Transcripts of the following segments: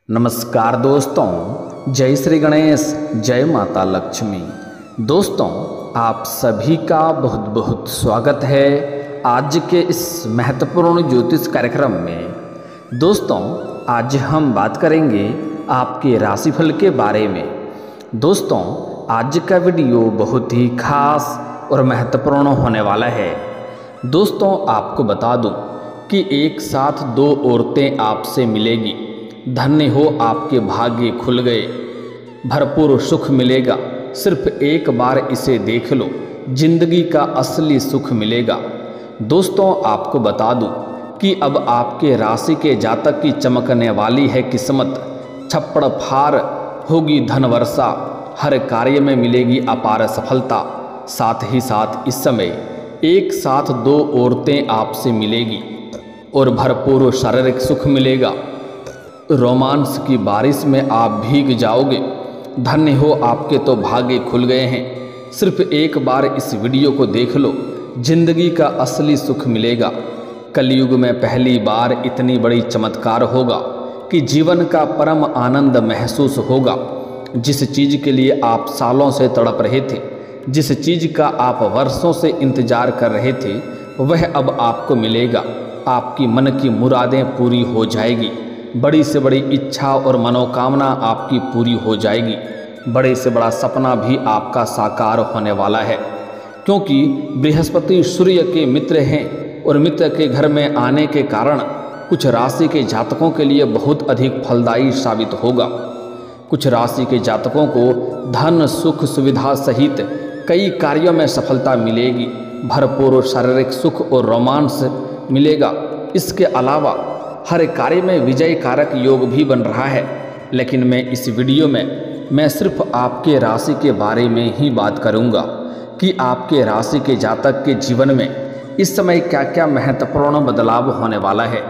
नमस्कार दोस्तों, जय श्री गणेश, जय माता लक्ष्मी। दोस्तों, आप सभी का बहुत बहुत स्वागत है आज के इस महत्वपूर्ण ज्योतिष कार्यक्रम में। दोस्तों, आज हम बात करेंगे आपके राशिफल के बारे में। दोस्तों, आज का वीडियो बहुत ही खास और महत्वपूर्ण होने वाला है। दोस्तों, आपको बता दूं कि एक साथ दो औरतें आपसे मिलेगी। धन्य हो, आपके भाग्य खुल गए, भरपूर सुख मिलेगा। सिर्फ एक बार इसे देख लो, जिंदगी का असली सुख मिलेगा। दोस्तों, आपको बता दूं कि अब आपके राशि के जातक की चमकने वाली है किस्मत। छप्पड़ फाड़ होगी धन वर्षा, हर कार्य में मिलेगी अपार सफलता। साथ ही साथ इस समय एक साथ दो औरतें आपसे मिलेगी और भरपूर शारीरिक सुख मिलेगा। रोमांस की बारिश में आप भीग जाओगे। धन्य हो, आपके तो भाग्य खुल गए हैं। सिर्फ एक बार इस वीडियो को देख लो, जिंदगी का असली सुख मिलेगा। कलयुग में पहली बार इतनी बड़ी चमत्कार होगा कि जीवन का परम आनंद महसूस होगा। जिस चीज़ के लिए आप सालों से तड़प रहे थे, जिस चीज़ का आप वर्षों से इंतजार कर रहे थे, वह अब आपको मिलेगा। आपकी मन की मुरादें पूरी हो जाएगी। बड़ी से बड़ी इच्छा और मनोकामना आपकी पूरी हो जाएगी। बड़े से बड़ा सपना भी आपका साकार होने वाला है, क्योंकि बृहस्पति सूर्य के मित्र हैं और मित्र के घर में आने के कारण कुछ राशि के जातकों के लिए बहुत अधिक फलदायी साबित होगा। कुछ राशि के जातकों को धन सुख सुविधा सहित कई कार्यों में सफलता मिलेगी। भरपूर शारीरिक सुख और रोमांस मिलेगा। इसके अलावा हर कार्य में विजय कारक योग भी बन रहा है। लेकिन मैं इस वीडियो में मैं सिर्फ आपके राशि के बारे में ही बात करूंगा कि आपके राशि के जातक के जीवन में इस समय क्या क्या महत्वपूर्ण बदलाव होने वाला है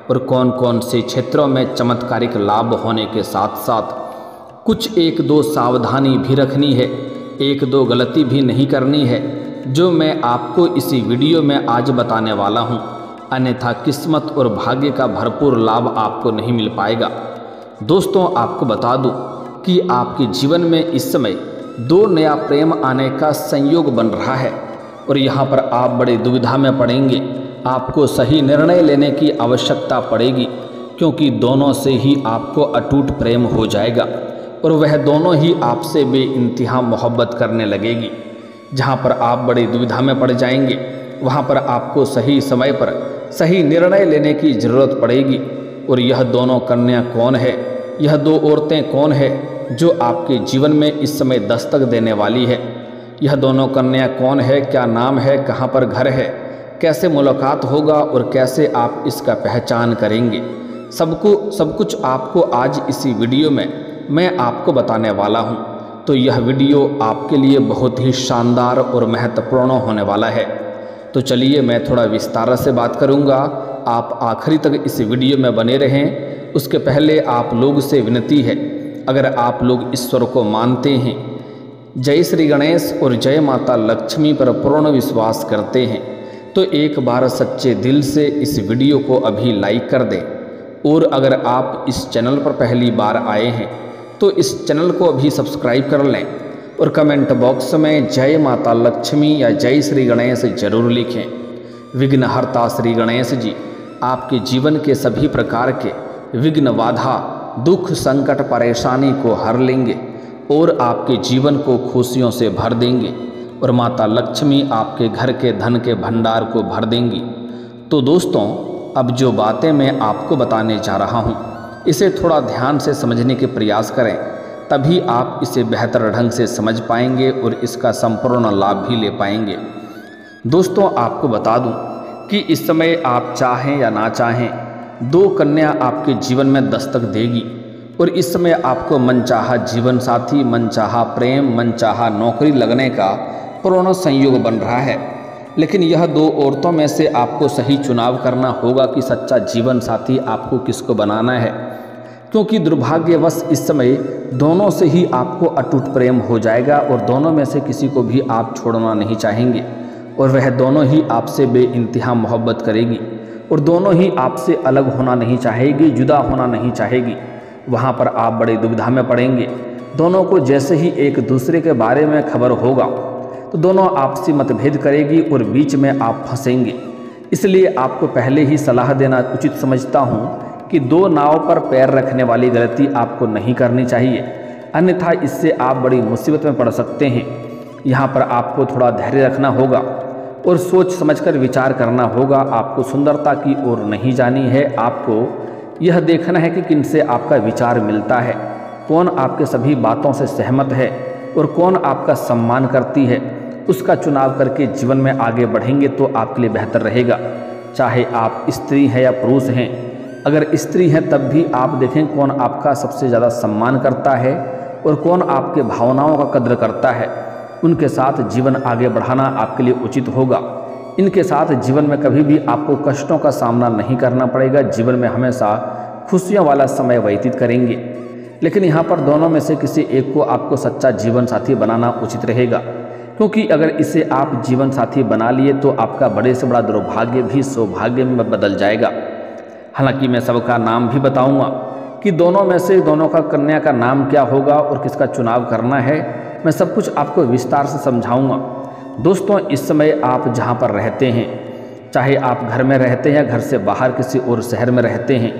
और कौन कौन से क्षेत्रों में चमत्कारिक लाभ होने के साथ साथ कुछ एक दो सावधानी भी रखनी है, एक दो गलती भी नहीं करनी है, जो मैं आपको इसी वीडियो में आज बताने वाला हूँ। अन्यथा किस्मत और भाग्य का भरपूर लाभ आपको नहीं मिल पाएगा। दोस्तों, आपको बता दूं कि आपके जीवन में इस समय दो नया प्रेम आने का संयोग बन रहा है और यहाँ पर आप बड़े दुविधा में पड़ेंगे। आपको सही निर्णय लेने की आवश्यकता पड़ेगी, क्योंकि दोनों से ही आपको अटूट प्रेम हो जाएगा और वह दोनों ही आपसे बेइंतहा मोहब्बत करने लगेगी। जहाँ पर आप बड़ी दुविधा में पड़ जाएंगे, वहाँ पर आपको सही समय पर सही निर्णय लेने की ज़रूरत पड़ेगी। और यह दोनों कन्या कौन है, यह दो औरतें कौन है जो आपके जीवन में इस समय दस्तक देने वाली है? यह दोनों कन्या कौन है, क्या नाम है, कहाँ पर घर है, कैसे मुलाकात होगा और कैसे आप इसका पहचान करेंगे? सब कुछ आपको आज इसी वीडियो में मैं आपको बताने वाला हूँ। तो यह वीडियो आपके लिए बहुत ही शानदार और महत्वपूर्ण होने वाला है। तो चलिए, मैं थोड़ा विस्तार से बात करूंगा। आप आखिरी तक इस वीडियो में बने रहें। उसके पहले आप लोग से विनती है, अगर आप लोग ईश्वर को मानते हैं, जय श्री गणेश और जय माता लक्ष्मी पर पूर्ण विश्वास करते हैं, तो एक बार सच्चे दिल से इस वीडियो को अभी लाइक कर दें। और अगर आप इस चैनल पर पहली बार आए हैं तो इस चैनल को अभी सब्सक्राइब कर लें और कमेंट बॉक्स में जय माता लक्ष्मी या जय श्री गणेश जरूर लिखें। विघ्नहर्ता श्री गणेश जी आपके जीवन के सभी प्रकार के विघ्न, बाधा, दुख, संकट, परेशानी को हर लेंगे और आपके जीवन को खुशियों से भर देंगे और माता लक्ष्मी आपके घर के धन के भंडार को भर देंगी। तो दोस्तों, अब जो बातें मैं आपको बताने जा रहा हूँ, इसे थोड़ा ध्यान से समझने के प्रयास करें, तभी आप इसे बेहतर ढंग से समझ पाएंगे और इसका संपूर्ण लाभ भी ले पाएंगे। दोस्तों, आपको बता दूं कि इस समय आप चाहें या ना चाहें, दो कन्या आपके जीवन में दस्तक देगी और इस समय आपको मनचाहा जीवन साथी, मनचाहा प्रेम, मनचाहा नौकरी लगने का पूर्ण संयोग बन रहा है। लेकिन यह दो औरतों में से आपको सही चुनाव करना होगा कि सच्चा जीवन साथी आपको किसको बनाना है, क्योंकि दुर्भाग्यवश इस समय दोनों से ही आपको अटूट प्रेम हो जाएगा और दोनों में से किसी को भी आप छोड़ना नहीं चाहेंगे और वह दोनों ही आपसे बेइंतहा मोहब्बत करेगी और दोनों ही आपसे अलग होना नहीं चाहेगी, जुदा होना नहीं चाहेगी। वहाँ पर आप बड़ी दुविधा में पड़ेंगे। दोनों को जैसे ही एक दूसरे के बारे में खबर होगा तो दोनों आपसी मतभेद करेगी और बीच में आप फंसेंगे। इसलिए आपको पहले ही सलाह देना उचित समझता हूँ कि दो नाव पर पैर रखने वाली गलती आपको नहीं करनी चाहिए, अन्यथा इससे आप बड़ी मुसीबत में पड़ सकते हैं। यहाँ पर आपको थोड़ा धैर्य रखना होगा और सोच समझकर विचार करना होगा। आपको सुंदरता की ओर नहीं जानी है, आपको यह देखना है कि किनसे आपका विचार मिलता है, कौन आपके सभी बातों से सहमत है और कौन आपका सम्मान करती है। उसका चुनाव करके जीवन में आगे बढ़ेंगे तो आपके लिए बेहतर रहेगा। चाहे आप स्त्री हैं या पुरुष हैं, अगर स्त्री हैं तब भी आप देखें कौन आपका सबसे ज़्यादा सम्मान करता है और कौन आपके भावनाओं का कद्र करता है। उनके साथ जीवन आगे बढ़ाना आपके लिए उचित होगा। इनके साथ जीवन में कभी भी आपको कष्टों का सामना नहीं करना पड़ेगा। जीवन में हमेशा खुशियों वाला समय व्यतीत करेंगे। लेकिन यहाँ पर दोनों में से किसी एक को आपको सच्चा जीवन साथी बनाना उचित रहेगा, क्योंकि अगर इसे आप जीवन साथी बना लिए तो आपका बड़े से बड़ा दुर्भाग्य भी सौभाग्य में बदल जाएगा। हालांकि मैं सबका नाम भी बताऊंगा कि दोनों में से दोनों का कन्या का नाम क्या होगा और किसका चुनाव करना है, मैं सब कुछ आपको विस्तार से समझाऊंगा। दोस्तों, इस समय आप जहां पर रहते हैं, चाहे आप घर में रहते हैं या घर से बाहर किसी और शहर में रहते हैं,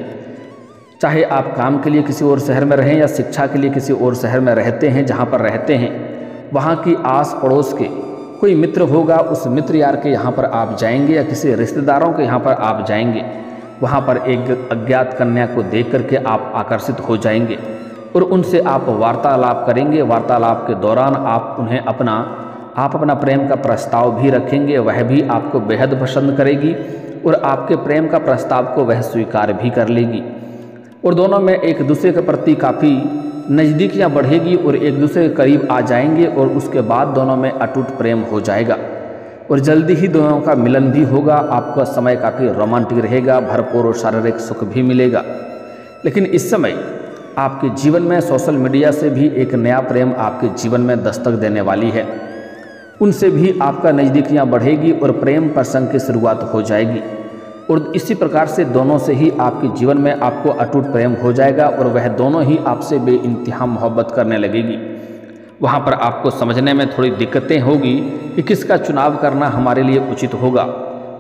चाहे आप काम के लिए किसी और शहर में रहें या शिक्षा के लिए किसी और शहर में रहते हैं, जहां पर रहते हैं वहां की आस पड़ोस के कोई मित्र होगा, उस मित्र यार के यहाँ पर आप जाएंगे या किसी रिश्तेदारों के यहाँ पर आप जाएंगे। वहाँ पर एक अज्ञात कन्या को देख करके आप आकर्षित हो जाएंगे और उनसे आप वार्तालाप करेंगे। वार्तालाप के दौरान आप उन्हें अपना प्रेम का प्रस्ताव भी रखेंगे, वह भी आपको बेहद पसंद करेगी और आपके प्रेम का प्रस्ताव को वह स्वीकार भी कर लेगी और दोनों में एक दूसरे के प्रति काफ़ी नज़दीकियाँ बढ़ेगी और एक दूसरे के करीब आ जाएंगे और उसके बाद दोनों में अटूट प्रेम हो जाएगा और जल्दी ही दोनों का मिलन भी होगा। आपका समय काफ़ी रोमांटिक रहेगा, भरपूर और शारीरिक सुख भी मिलेगा। लेकिन इस समय आपके जीवन में सोशल मीडिया से भी एक नया प्रेम आपके जीवन में दस्तक देने वाली है। उनसे भी आपका नज़दीकियाँ बढ़ेगी और प्रेम प्रसंग की शुरुआत हो जाएगी और इसी प्रकार से दोनों से ही आपके जीवन में आपको अटूट प्रेम हो जाएगा और वह दोनों ही आपसे बेइंतहा मोहब्बत करने लगेगी। वहाँ पर आपको समझने में थोड़ी दिक्कतें होगी कि किसका चुनाव करना हमारे लिए उचित होगा।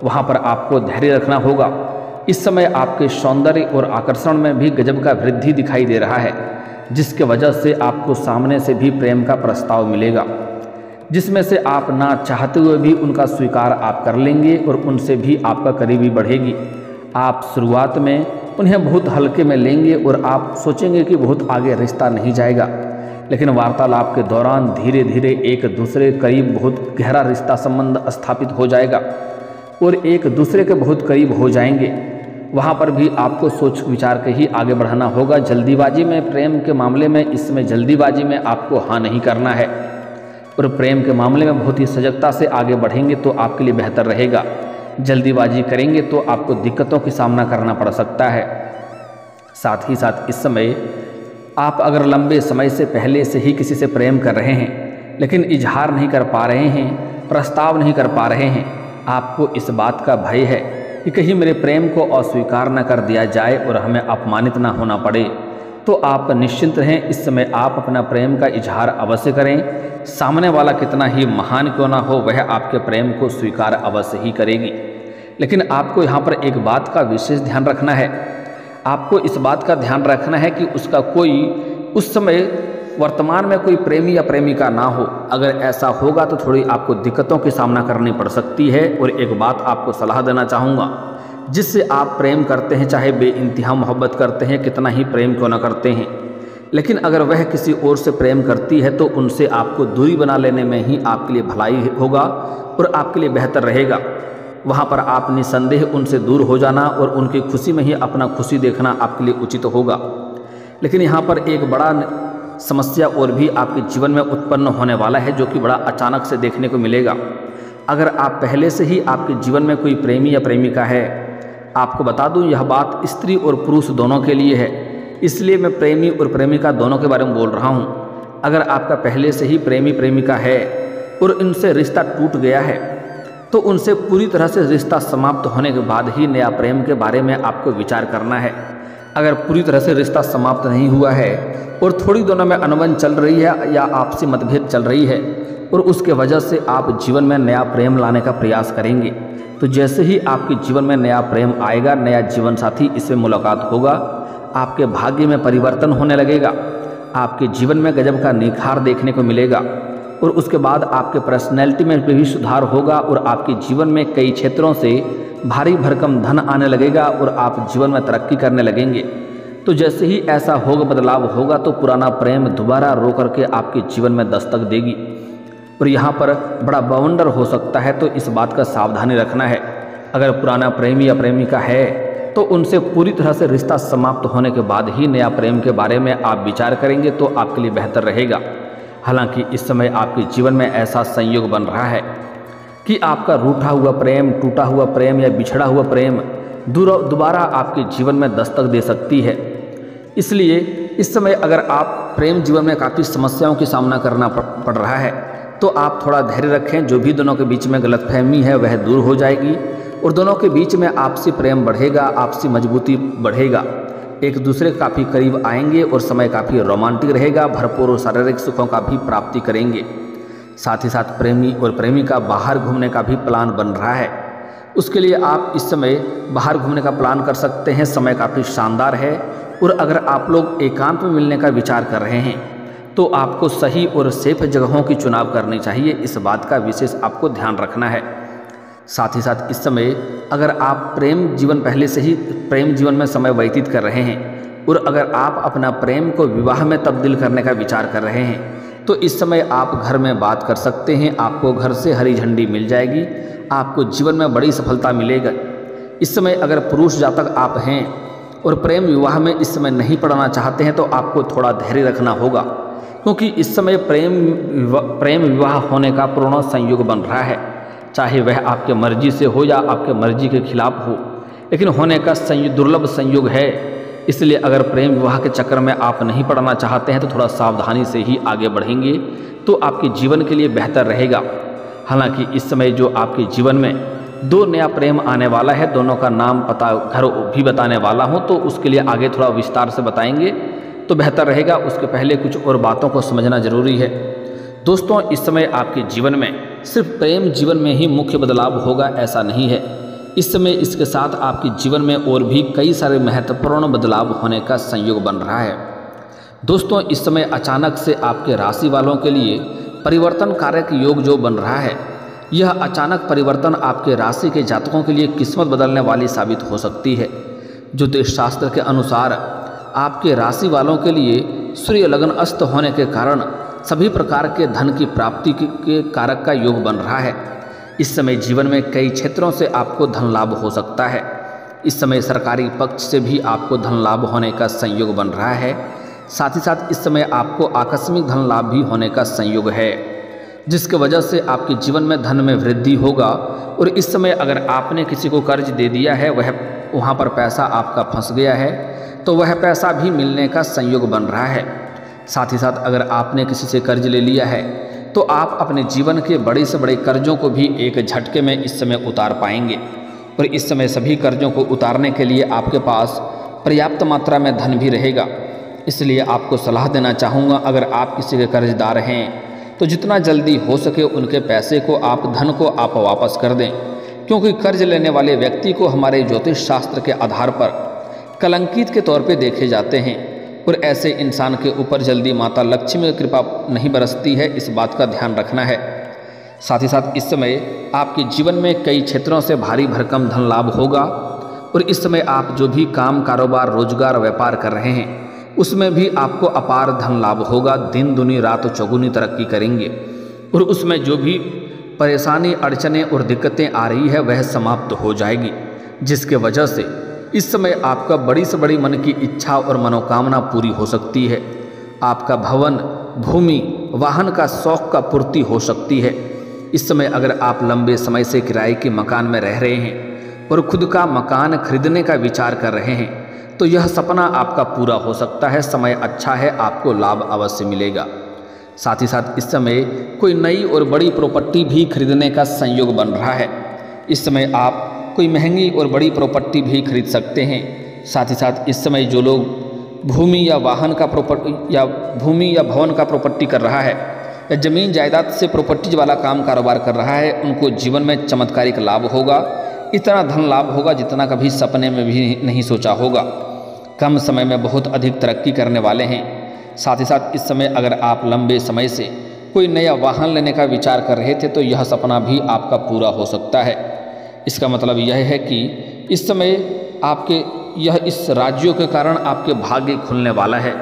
वहाँ पर आपको धैर्य रखना होगा। इस समय आपके सौंदर्य और आकर्षण में भी गजब का वृद्धि दिखाई दे रहा है, जिसके वजह से आपको सामने से भी प्रेम का प्रस्ताव मिलेगा, जिसमें से आप ना चाहते हुए भी उनका स्वीकार आप कर लेंगे और उनसे भी आपका करीबी बढ़ेगी। आप शुरुआत में उन्हें बहुत हल्के में लेंगे और आप सोचेंगे कि बहुत आगे रिश्ता नहीं जाएगा, लेकिन वार्तालाप के दौरान धीरे धीरे एक दूसरे के करीब बहुत गहरा रिश्ता संबंध स्थापित हो जाएगा और एक दूसरे के बहुत करीब हो जाएंगे। वहाँ पर भी आपको सोच विचार के ही आगे बढ़ाना होगा। जल्दीबाजी में प्रेम के मामले में इसमें जल्दीबाजी में आपको हाँ नहीं करना है और प्रेम के मामले में बहुत ही सजगता से आगे बढ़ेंगे तो आपके लिए बेहतर रहेगा। जल्दीबाजी करेंगे तो आपको दिक्कतों की सामना करना पड़ सकता है। साथ ही साथ इस समय आप अगर लंबे समय से पहले से ही किसी से प्रेम कर रहे हैं लेकिन इजहार नहीं कर पा रहे हैं, प्रस्ताव नहीं कर पा रहे हैं, आपको इस बात का भय है कि कहीं मेरे प्रेम को अस्वीकार न कर दिया जाए और हमें अपमानित ना होना पड़े, तो आप निश्चिंत रहें। इस समय आप अपना प्रेम का इजहार अवश्य करें। सामने वाला कितना ही महान क्यों ना हो, वह आपके प्रेम को स्वीकार अवश्य ही करेगी। लेकिन आपको यहाँ पर एक बात का विशेष ध्यान रखना है। आपको इस बात का ध्यान रखना है कि उसका कोई उस समय वर्तमान में कोई प्रेमी या प्रेमिका ना हो। अगर ऐसा होगा तो थोड़ी आपको दिक्कतों की सामना करनी पड़ सकती है। और एक बात आपको सलाह देना चाहूँगा, जिससे आप प्रेम करते हैं, चाहे बेइंतहा मोहब्बत करते हैं, कितना ही प्रेम क्यों ना करते हैं, लेकिन अगर वह किसी और से प्रेम करती है तो उनसे आपको दूरी बना लेने में ही आपके लिए भलाई होगा और आपके लिए बेहतर रहेगा। वहाँ पर आप निसंदेह उनसे दूर हो जाना और उनकी खुशी में ही अपना खुशी देखना आपके लिए उचित होगा। लेकिन यहाँ पर एक बड़ा समस्या और भी आपके जीवन में उत्पन्न होने वाला है, जो कि बड़ा अचानक से देखने को मिलेगा। अगर आप पहले से ही आपके जीवन में कोई प्रेमी या प्रेमिका है, आपको बता दूं यह बात स्त्री और पुरुष दोनों के लिए है, इसलिए मैं प्रेमी और प्रेमिका दोनों के बारे में बोल रहा हूँ। अगर आपका पहले से ही प्रेमी प्रेमिका है और इनसे रिश्ता टूट गया है तो उनसे पूरी तरह से रिश्ता समाप्त होने के बाद ही नया प्रेम के बारे में आपको विचार करना है। अगर पूरी तरह से रिश्ता समाप्त नहीं हुआ है और थोड़ी दोनों में अनबन चल रही है या आपसी मतभेद चल रही है और उसके वजह से आप जीवन में नया प्रेम लाने का प्रयास करेंगे, तो जैसे ही आपके जीवन में नया प्रेम आएगा, नया जीवन साथी इससे मुलाकात होगा, आपके भाग्य में परिवर्तन होने लगेगा, आपके जीवन में गजब का निखार देखने को मिलेगा और उसके बाद आपके पर्सनैलिटी में भी सुधार होगा और आपके जीवन में कई क्षेत्रों से भारी भरकम धन आने लगेगा और आप जीवन में तरक्की करने लगेंगे। तो जैसे ही ऐसा होगा, बदलाव होगा, तो पुराना प्रेम दोबारा रो करके आपके जीवन में दस्तक देगी और यहाँ पर बड़ा बवंडर हो सकता है। तो इस बात का सावधानी रखना है, अगर पुराना प्रेमी या प्रेमिका है तो उनसे पूरी तरह से रिश्ता समाप्त होने के बाद ही नया प्रेम के बारे में आप विचार करेंगे तो आपके लिए बेहतर रहेगा। हालांकि इस समय आपके जीवन में ऐसा संयोग बन रहा है कि आपका रूठा हुआ प्रेम, टूटा हुआ प्रेम या बिछड़ा हुआ प्रेम दोबारा आपके जीवन में दस्तक दे सकती है। इसलिए इस समय अगर आप प्रेम जीवन में काफ़ी समस्याओं की सामना करना पड़ रहा है तो आप थोड़ा धैर्य रखें। जो भी दोनों के बीच में गलतफहमी है वह दूर हो जाएगी और दोनों के बीच में आपसी प्रेम बढ़ेगा, आपसी मजबूती बढ़ेगा, एक दूसरे के काफ़ी करीब आएंगे और समय काफ़ी रोमांटिक रहेगा, भरपूर शारीरिक सुखों का भी प्राप्ति करेंगे। साथ ही साथ प्रेमी और प्रेमिका बाहर घूमने का भी प्लान बन रहा है। उसके लिए आप इस समय बाहर घूमने का प्लान कर सकते हैं, समय काफ़ी शानदार है। और अगर आप लोग एकांत में मिलने का विचार कर रहे हैं तो आपको सही और सेफ जगहों की चुनाव करनी चाहिए, इस बात का विशेष आपको ध्यान रखना है। साथ ही साथ इस समय अगर आप पहले से ही प्रेम जीवन में समय व्यतीत कर रहे हैं और अगर आप अपना प्रेम को विवाह में तब्दील करने का विचार कर रहे हैं तो इस समय आप घर में बात कर सकते हैं, आपको घर से हरी झंडी मिल जाएगी, आपको जीवन में बड़ी सफलता मिलेगा। इस समय अगर पुरुष जातक आप हैं और प्रेम विवाह में इस समय नहीं पड़ना चाहते हैं तो आपको थोड़ा धैर्य रखना होगा, क्योंकि इस समय प्रेम विवाह होने का पूर्ण संयोग बन रहा है, चाहे वह आपके मर्जी से हो या आपके मर्जी के खिलाफ हो, लेकिन होने का दुर्लभ संयोग है। इसलिए अगर प्रेम विवाह के चक्कर में आप नहीं पड़ना चाहते हैं तो थोड़ा सावधानी से ही आगे बढ़ेंगे तो आपके जीवन के लिए बेहतर रहेगा। हालांकि इस समय जो आपके जीवन में दो नया प्रेम आने वाला है, दोनों का नाम पता घर भी बताने वाला हूं, तो उसके लिए आगे थोड़ा विस्तार से बताएंगे तो बेहतर रहेगा। उसके पहले कुछ और बातों को समझना जरूरी है। दोस्तों, इस समय आपके जीवन में सिर्फ प्रेम जीवन में ही मुख्य बदलाव होगा ऐसा नहीं है। इस समय इसके साथ आपके जीवन में और भी कई सारे महत्वपूर्ण बदलाव होने का संयोग बन रहा है। दोस्तों, इस समय अचानक से आपके राशि वालों के लिए परिवर्तन कारक योग जो बन रहा है, यह अचानक परिवर्तन आपके राशि के जातकों के लिए किस्मत बदलने वाली साबित हो सकती है। ज्योतिष शास्त्र के अनुसार आपके राशि वालों के लिए सूर्य लग्न अस्त होने के कारण सभी प्रकार के धन की प्राप्ति के कारक का योग बन रहा है। इस समय जीवन में कई क्षेत्रों से आपको धन लाभ हो सकता है। इस समय सरकारी पक्ष से भी आपको धन लाभ होने का संयोग बन रहा है। साथ ही साथ इस समय आपको आकस्मिक धन लाभ भी होने का संयोग है, जिसकी वजह से आपके जीवन में धन में वृद्धि होगा। और इस समय अगर आपने किसी को कर्ज दे दिया है, वहाँ पर पैसा आपका फंस गया है, तो वह पैसा भी मिलने का संयोग बन रहा है। साथ ही साथ अगर आपने किसी से कर्ज ले लिया है तो आप अपने जीवन के बड़े से बड़े कर्जों को भी एक झटके में इस समय उतार पाएंगे। और इस समय सभी कर्जों को उतारने के लिए आपके पास पर्याप्त मात्रा में धन भी रहेगा। इसलिए आपको सलाह देना चाहूँगा, अगर आप किसी के कर्जदार हैं तो जितना जल्दी हो सके उनके पैसे को धन को आप वापस कर दें, क्योंकि कर्ज लेने वाले व्यक्ति को हमारे ज्योतिष शास्त्र के आधार पर कलंकित के तौर पे देखे जाते हैं और ऐसे इंसान के ऊपर जल्दी माता लक्ष्मी की कृपा नहीं बरसती है, इस बात का ध्यान रखना है। साथ ही साथ इस समय आपके जीवन में कई क्षेत्रों से भारी भरकम धन लाभ होगा और इस समय आप जो भी काम, कारोबार, रोजगार, व्यापार कर रहे हैं उसमें भी आपको अपार धन लाभ होगा। दिन दुनी रात चौगुनी तरक्की करेंगे और उसमें जो भी परेशानी, अड़चने और दिक्कतें आ रही है वह समाप्त हो जाएगी, जिसके वजह से इस समय आपका बड़ी से बड़ी मन की इच्छा और मनोकामना पूरी हो सकती है। आपका भवन, भूमि, वाहन का शौक का पूर्ति हो सकती है। इस समय अगर आप लंबे समय से किराए के मकान में रह रहे हैं और खुद का मकान खरीदने का विचार कर रहे हैं तो यह सपना आपका पूरा हो सकता है। समय अच्छा है, आपको लाभ अवश्य मिलेगा। साथ ही साथ इस समय कोई नई और बड़ी प्रॉपर्टी भी खरीदने का संयोग बन रहा है। इस समय आप कोई महंगी और बड़ी प्रॉपर्टी भी खरीद सकते हैं। साथ ही साथ इस समय जो लोग भूमि या वाहन का भूमि या भवन का प्रॉपर्टी कर रहा है या ज़मीन जायदाद से प्रॉपर्टीज वाला काम कारोबार कर रहा है, उनको जीवन में चमत्कारिक लाभ होगा। इतना धन लाभ होगा जितना कभी सपने में भी नहीं सोचा होगा। कम समय में बहुत अधिक तरक्की करने वाले हैं। साथ ही साथ इस समय अगर आप लंबे समय से कोई नया वाहन लेने का विचार कर रहे थे तो यह सपना भी आपका पूरा हो सकता है। इसका मतलब यह है कि इस समय आपके इस राज्यों के कारण आपके भाग्य खुलने वाला है।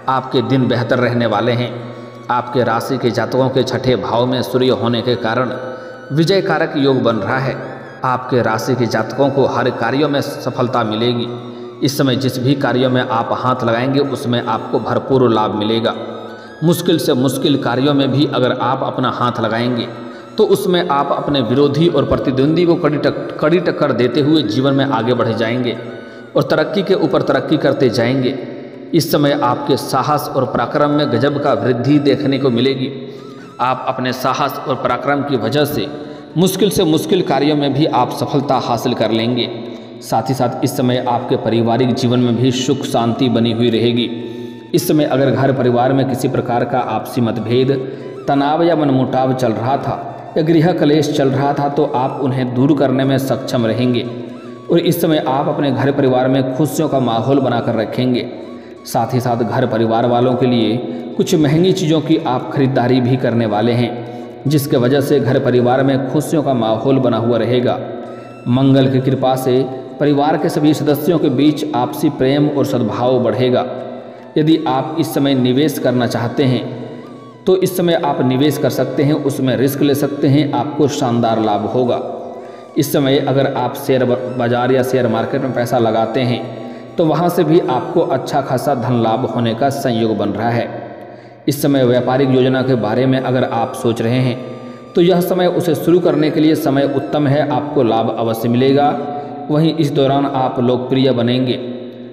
आपके दिन बेहतर रहने वाले हैं। आपके राशि के जातकों के छठे भाव में सूर्य होने के कारण विजय कारक योग बन रहा है। आपके राशि के जातकों को हर कार्यों में सफलता मिलेगी। इस समय जिस भी कार्यों में आप हाथ लगाएंगे उसमें आपको भरपूर लाभ मिलेगा। मुश्किल से मुश्किल कार्यों में भी अगर आप अपना हाथ लगाएंगे तो उसमें आप अपने विरोधी और प्रतिद्वंदी को कड़ी टक्कर देते हुए जीवन में आगे बढ़ जाएंगे और तरक्की के ऊपर तरक्की करते जाएंगे। इस समय आपके साहस और पराक्रम में गजब का वृद्धि देखने को मिलेगी। आप अपने साहस और पराक्रम की वजह से मुश्किल कार्यों में भी आप सफलता हासिल कर लेंगे। साथ ही साथ इस समय आपके पारिवारिक जीवन में भी सुख शांति बनी हुई रहेगी। इस समय अगर घर परिवार में किसी प्रकार का आपसी मतभेद, तनाव या मनमुटाव चल रहा था या गृह कलेश चल रहा था तो आप उन्हें दूर करने में सक्षम रहेंगे और इस समय आप अपने घर परिवार में खुशियों का माहौल बनाकर रखेंगे। साथ ही साथ घर परिवार वालों के लिए कुछ महंगी चीज़ों की आप खरीदारी भी करने वाले हैं, जिसके वजह से घर परिवार में खुशियों का माहौल बना हुआ रहेगा। मंगल की कृपा से परिवार के सभी सदस्यों के बीच आपसी प्रेम और सद्भाव बढ़ेगा। यदि आप इस समय निवेश करना चाहते हैं तो इस समय आप निवेश कर सकते हैं, उसमें रिस्क ले सकते हैं, आपको शानदार लाभ होगा। इस समय अगर आप शेयर बाजार या शेयर मार्केट में पैसा लगाते हैं तो वहाँ से भी आपको अच्छा खासा धन लाभ होने का संयोग बन रहा है। इस समय व्यापारिक योजना के बारे में अगर आप सोच रहे हैं तो यह समय उसे शुरू करने के लिए समय उत्तम है, आपको लाभ अवश्य मिलेगा। वहीं इस दौरान आप लोकप्रिय बनेंगे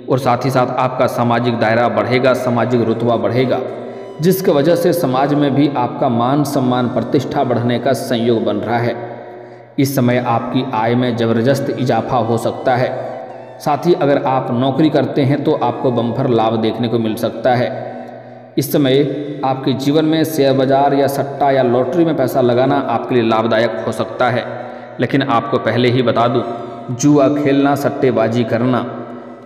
और साथ ही साथ आपका सामाजिक दायरा बढ़ेगा, सामाजिक रुतबा बढ़ेगा, जिसकी वजह से समाज में भी आपका मान सम्मान प्रतिष्ठा बढ़ने का संयोग बन रहा है। इस समय आपकी आय में ज़बरदस्त इजाफा हो सकता है। साथ ही अगर आप नौकरी करते हैं तो आपको बम्पर लाभ देखने को मिल सकता है। इस समय आपके जीवन में शेयर बाजार या सट्टा या लॉटरी में पैसा लगाना आपके लिए लाभदायक हो सकता है। लेकिन आपको पहले ही बता दूं, जुआ खेलना, सट्टेबाजी करना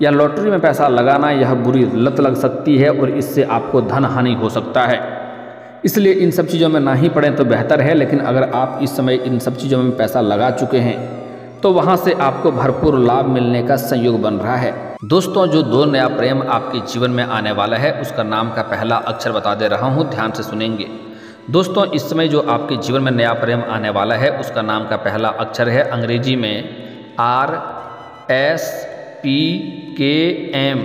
या लॉटरी में पैसा लगाना यह बुरी लत लग सकती है और इससे आपको धन हानि हो सकता है। इसलिए इन सब चीज़ों में ना ही पड़ें तो बेहतर है। लेकिन अगर आप इस समय इन सब चीज़ों में पैसा लगा चुके हैं तो वहाँ से आपको भरपूर लाभ मिलने का संयोग बन रहा है। दोस्तों, जो दो नया प्रेम आपके जीवन में आने वाला है उसका नाम का पहला अक्षर बता दे रहा हूँ, ध्यान से सुनेंगे। दोस्तों, इस समय जो आपके जीवन में नया प्रेम आने वाला है उसका नाम का पहला अक्षर है अंग्रेजी में RSPKM।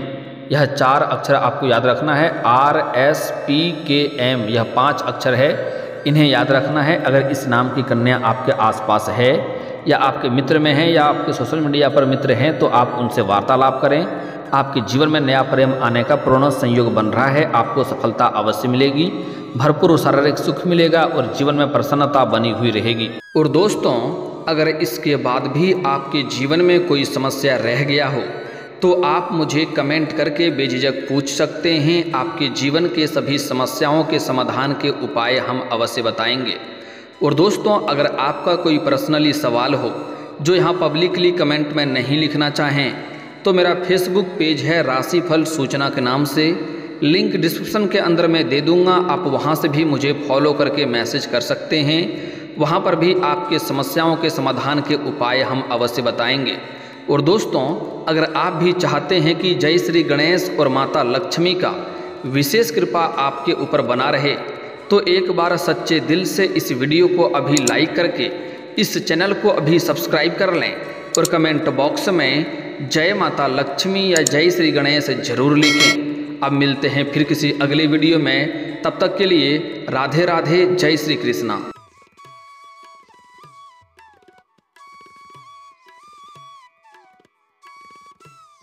यह 4 अक्षर आपको याद रखना है। RSPKM यह 5 अक्षर है, इन्हें याद रखना है। अगर इस नाम की कन्या आपके आसपास है या आपके मित्र में है या आपके सोशल मीडिया पर मित्र हैं तो आप उनसे वार्तालाप करें। आपके जीवन में नया प्रेम आने का पूर्ण संयोग बन रहा है। आपको सफलता अवश्य मिलेगी, भरपूर शारीरिक सुख मिलेगा और जीवन में प्रसन्नता बनी हुई रहेगी। और दोस्तों, अगर इसके बाद भी आपके जीवन में कोई समस्या रह गया हो तो आप मुझे कमेंट करके बेझिझक पूछ सकते हैं। आपके जीवन के सभी समस्याओं के समाधान के उपाय हम अवश्य बताएंगे। और दोस्तों, अगर आपका कोई पर्सनली सवाल हो जो यहाँ पब्लिकली कमेंट में नहीं लिखना चाहें तो मेरा फेसबुक पेज है राशिफल सूचना के नाम से, लिंक डिस्क्रिप्शन के अंदर मैं दे दूँगा। आप वहाँ से भी मुझे फॉलो करके मैसेज कर सकते हैं। वहाँ पर भी आपके समस्याओं के समाधान के उपाय हम अवश्य बताएंगे। और दोस्तों, अगर आप भी चाहते हैं कि जय श्री गणेश और माता लक्ष्मी का विशेष कृपा आपके ऊपर बना रहे तो एक बार सच्चे दिल से इस वीडियो को अभी लाइक करके इस चैनल को अभी सब्सक्राइब कर लें और कमेंट बॉक्स में जय माता लक्ष्मी या जय श्री गणेश जरूर लिखें। अब मिलते हैं फिर किसी अगले वीडियो में, तब तक के लिए राधे राधे, जय श्री कृष्णा।